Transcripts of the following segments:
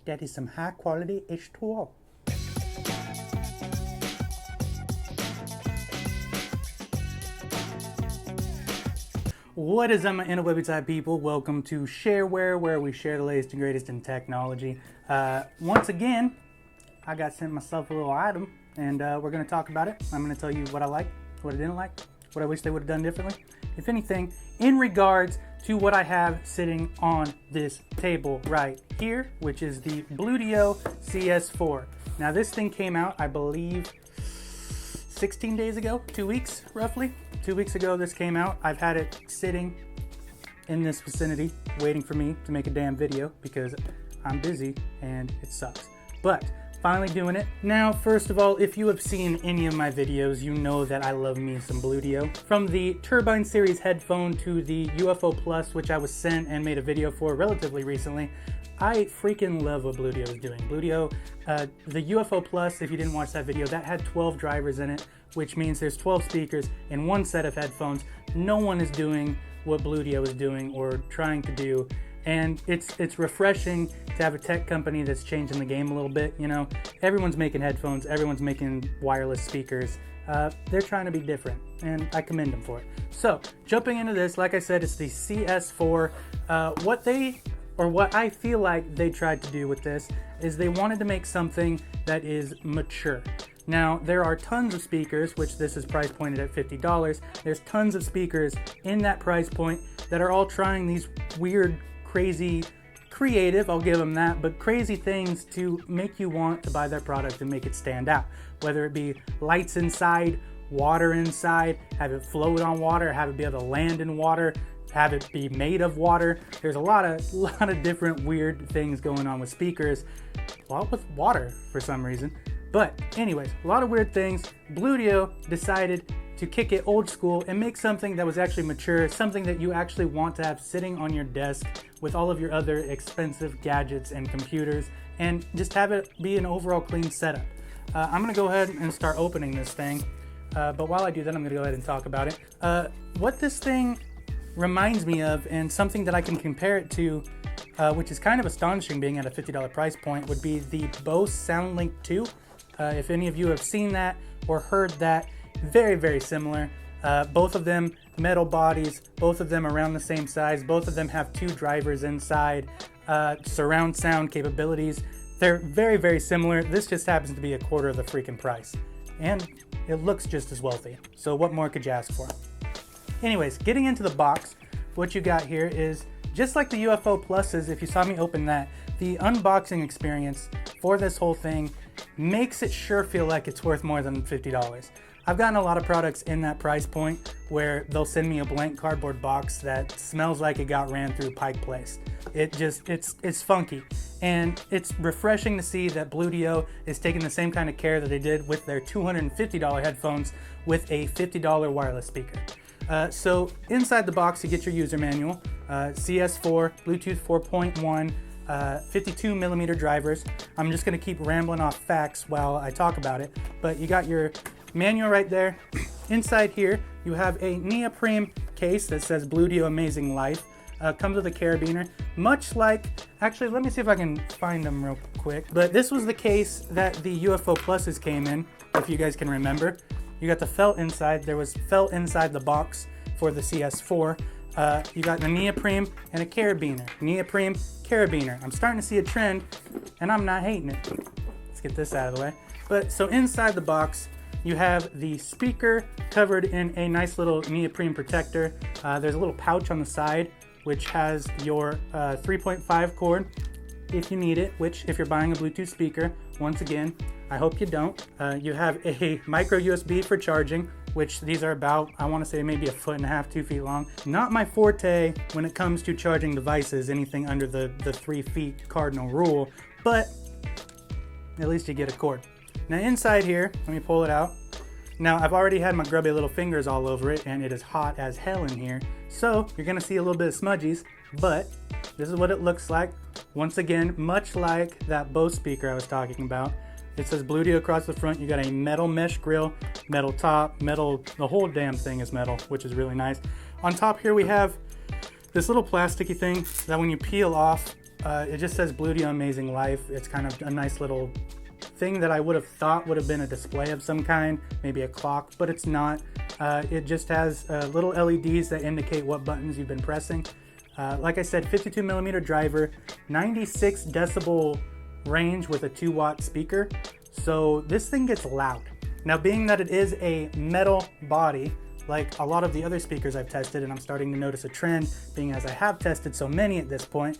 That is some high quality H2O. What is up, my interwebby type people? Welcome to Shareware, where we share the latest and greatest in technology. Once again, I got sent myself a little item, and we're going to talk about it. I'm going to tell you what I liked, what I didn't like, what I wish they would have done differently, if anything, in regards to what I have sitting on this table right here, which is the Bluedio CS4. Now, this thing came out, I believe, 16 days ago, 2 weeks roughly. 2 weeks ago this came out. I've had it sitting in this vicinity waiting for me to make a damn video because I'm busy and it sucks. But finally doing it. Now, first of all, if you have seen any of my videos, you know that I love me some Bluedio. From the Turbine Series headphone to the UFO Plus, which I was sent and made a video for relatively recently, I freaking love what Bluedio is doing. Bluedio, the UFO Plus, if you didn't watch that video, that had 12 drivers in it, which means there's 12 speakers in one set of headphones. No one is doing what Bluedio is doing or trying to do. And it's refreshing to have a tech company that's changing the game a little bit. You know, everyone's making headphones, everyone's making wireless speakers. They're trying to be different, and I commend them for it. So, jumping into this, like I said, it's the CS4. What I feel like they tried to do with this is they wanted to make something that is mature. Now, there are tons of speakers, which this is price pointed at $50. There's tons of speakers in that price point that are all trying these weird, crazy, creative, I'll give them that, but crazy things to make you want to buy their product and make it stand out. Whether it be lights inside, water inside, have it float on water, have it be able to land in water, have it be made of water. There's a lot of different weird things going on with speakers, a lot with water for some reason. But anyways, a lot of weird things. Bluedio decided to kick it old school and make something that was actually mature, something that you actually want to have sitting on your desk with all of your other expensive gadgets and computers, and just have it be an overall clean setup. I'm going to go ahead and start opening this thing, but while I do that, I'm going to go ahead and talk about it. What this thing reminds me of, and something that I can compare it to, which is kind of astonishing being at a $50 price point, would be the Bose SoundLink 2. If any of you have seen that or heard that, very, very similar. Both of them metal bodies, both of them around the same size, both of them have 2 drivers inside, surround sound capabilities. They're very, very similar. This just happens to be a quarter of the freaking price. And it looks just as wealthy. So what more could you ask for? Anyways, getting into the box, what you got here is, just like the UFO Pluses, if you saw me open that, the unboxing experience for this whole thing makes it sure feel like it's worth more than $50. I've gotten a lot of products in that price point where they'll send me a blank cardboard box that smells like it got ran through Pike Place. It's funky. And it's refreshing to see that Bluedio is taking the same kind of care that they did with their $250 headphones with a $50 wireless speaker. So inside the box you get your user manual, CS4, Bluetooth 4.1, 52 millimeter drivers. I'm just going to keep rambling off facts while I talk about it, but you got your manual right there. Inside here you have a neoprene case that says Bluedio Amazing Life. Comes with a carabiner, much like, actually let me see if I can find them real quick, but this was the case that the UFO Pluses came in, if you guys can remember. You got the felt inside. There was felt inside the box for the CS4. You got the neoprene and a carabiner. Neoprene, carabiner. I'm starting to see a trend, and I'm not hating it. Let's get this out of the way. But so inside the box, you have the speaker covered in a nice little neoprene protector. There's a little pouch on the side, which has your 3.5 cord if you need it, which if you're buying a Bluetooth speaker, once again, I hope you don't. You have a micro USB for charging, which these are about, I want to say maybe 1.5 feet, 2 feet long. Not my forte when it comes to charging devices, anything under the 3 feet cardinal rule, but at least you get a cord. Now inside here, let me pull it out. Now I've already had my grubby little fingers all over it, and it is hot as hell in here. So you're gonna see a little bit of smudgies, but this is what it looks like. Once again, much like that Bose speaker I was talking about. It says Bluedio across the front. You got a metal mesh grill, metal top, metal, the whole damn thing is metal, which is really nice. On top here we have this little plasticky thing that when you peel off, It just says Bluedio Amazing Life. It's kind of a nice little thing that I would have thought would have been a display of some kind, maybe a clock, but it's not. It just has little LEDs that indicate what buttons you've been pressing. Like I said, 52 millimeter driver, 96 decibel range with a 2-watt speaker. So this thing gets loud. Now, being that it is a metal body, like a lot of the other speakers I've tested, and I'm starting to notice a trend, being as I have tested so many at this point,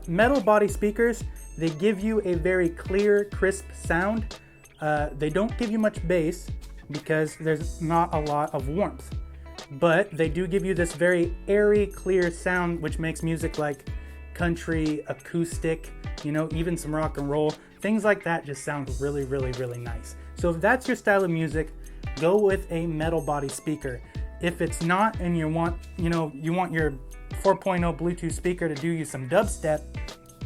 metal body speakers, they give you a very clear, crisp sound. They don't give you much bass because there's not a lot of warmth, but they do give you this very airy, clear sound, which makes music like country, acoustic, you know, even some rock and roll, things like that just sound really, really, really nice. So if that's your style of music, go with a metal body speaker. If it's not, and you want your 4.0 Bluetooth speaker to do you some dubstep,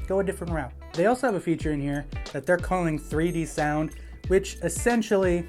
go a different route. They also have a feature in here that they're calling 3D sound, which essentially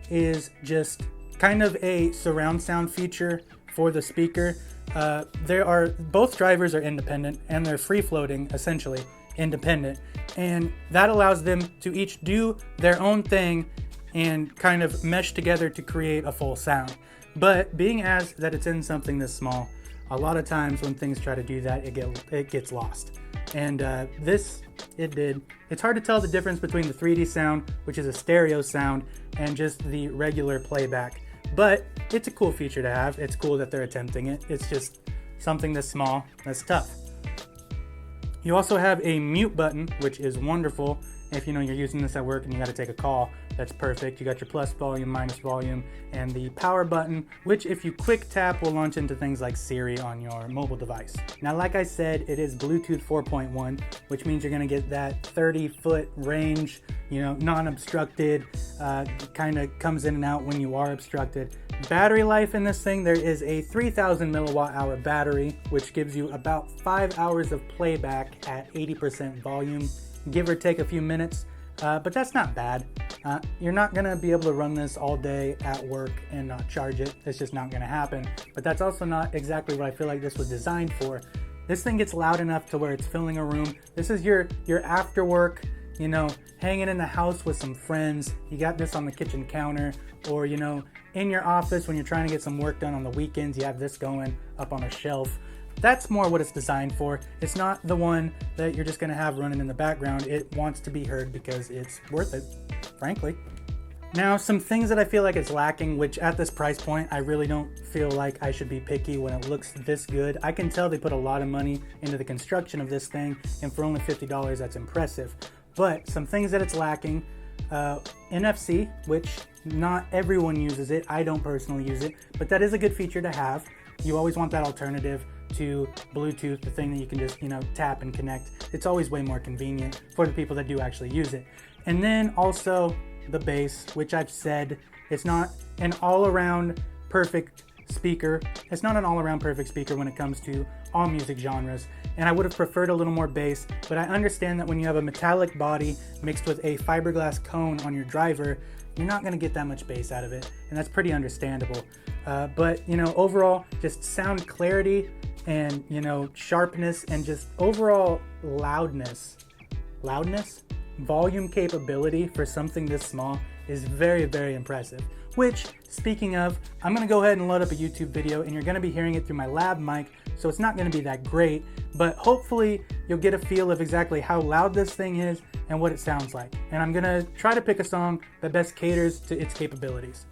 is just kind of a surround sound feature for the speaker. Both drivers are independent and they're free floating, essentially independent, and that allows them to each do their own thing and kind of mesh together to create a full sound. But being as that it's in something this small, a lot of times when things try to do that, it gets lost. And it did. It's hard to tell the difference between the 3D sound, which is a stereo sound, and just the regular playback. But it's a cool feature to have. It's cool that they're attempting it. It's just something this small that's tough. You also have a mute button, which is wonderful. If you're using this at work and you got to take a call, that's perfect. You got your plus volume, minus volume, and the power button, which if you quick tap will launch into things like Siri on your mobile device. Now, like I said, it is Bluetooth 4.1, which means you're going to get that 30-foot range, non-obstructed, kind of comes in and out when you are obstructed. Battery life in this thing, there is a 3,000 milliwatt hour battery, which gives you about 5 hours of playback at 80% volume, give or take a few minutes, but that's not bad. You're not going to be able to run this all day at work and not charge it. It's just not going to happen. But that's also not exactly what I feel like this was designed for. This thing gets loud enough to where it's filling a room. This is your after work, hanging in the house with some friends. You got this on the kitchen counter, or in your office when you're trying to get some work done on the weekends, you have this going up on a shelf. That's more what it's designed for. It's not the one that you're just going to have running in the background. It wants to be heard because it's worth it, frankly. Now, some things that I feel like it's lacking, which at this price point, I really don't feel like I should be picky when it looks this good. I can tell they put a lot of money into the construction of this thing, and for only $50, that's impressive. But some things that it's lacking, NFC, which not everyone uses it. I don't personally use it, but that is a good feature to have. You always want that alternative to Bluetooth, the thing that you can just, tap and connect. It's always way more convenient for the people that do actually use it. And then also the bass, which I've said, it's not an all-around perfect speaker. It's not an all-around perfect speaker when it comes to all music genres. And I would have preferred a little more bass, but I understand that when you have a metallic body mixed with a fiberglass cone on your driver, you're not going to get that much bass out of it, and that's pretty understandable. But overall, just sound clarity and sharpness and just overall loudness, volume capability for something this small is very, very impressive. Which, speaking of, I'm going to go ahead and load up a YouTube video, and you're going to be hearing it through my lav mic, so it's not going to be that great, but hopefully you'll get a feel of exactly how loud this thing is and what it sounds like. And I'm going to try to pick a song that best caters to its capabilities.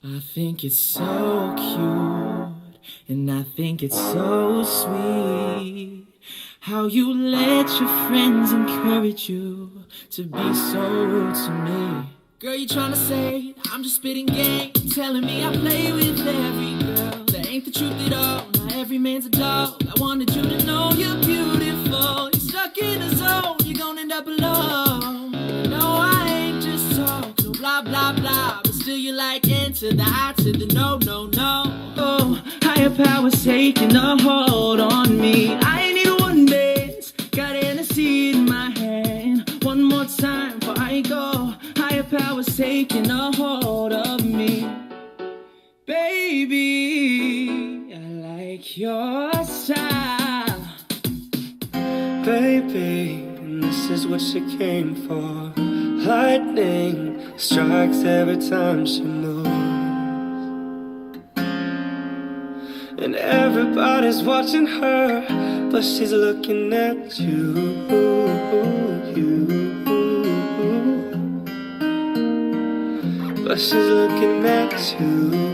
I think it's so cute, and I think it's so sweet, how you let your friends encourage you to be so rude to me. Girl, you tryna say I'm just spitting game, telling me I play with every girl. That ain't the truth at all. Not every man's a dog. I wanted you to know you're beautiful. You're stuck in a zone, you're gonna end up alone. No, I ain't just talk, no blah blah blah, but still you like enter the I to the no. Oh, higher powers taking a hold on me. I need one dance, got Hennessy in my hand. One more time before I go. Higher powers taking a hold of me. Baby, I like your style. baby, and this is what she came for. Lightning strikes every time she moves, and everybody's watching her, but she's looking at you. But she's looking at you.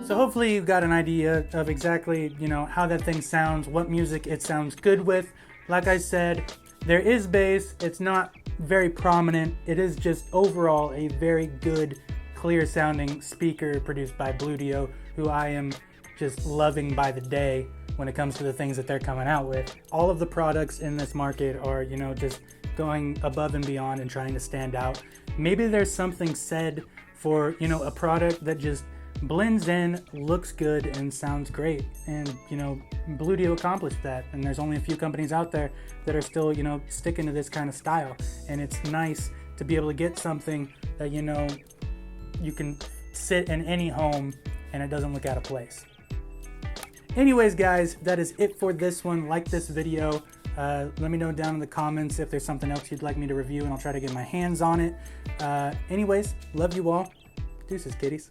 So hopefully you've got an idea of exactly, how that thing sounds, what music it sounds good with. Like I said, there is bass. It's not very prominent. It is just overall a very good, clear sounding speaker produced by Bluedio, who I am just loving by the day when it comes to the things that they're coming out with. All of the products in this market are, just going above and beyond and trying to stand out. Maybe there's something said for, a product that just blends in, looks good, and sounds great. And, Bluedio accomplished that. And there's only a few companies out there that are still, sticking to this kind of style. And it's nice to be able to get something that, you can sit in any home and it doesn't look out of place. Anyways, guys, that is it for this one. Like this video. Let me know down in the comments if there's something else you'd like me to review, and I'll try to get my hands on it. Anyways, love you all. Deuces, kitties.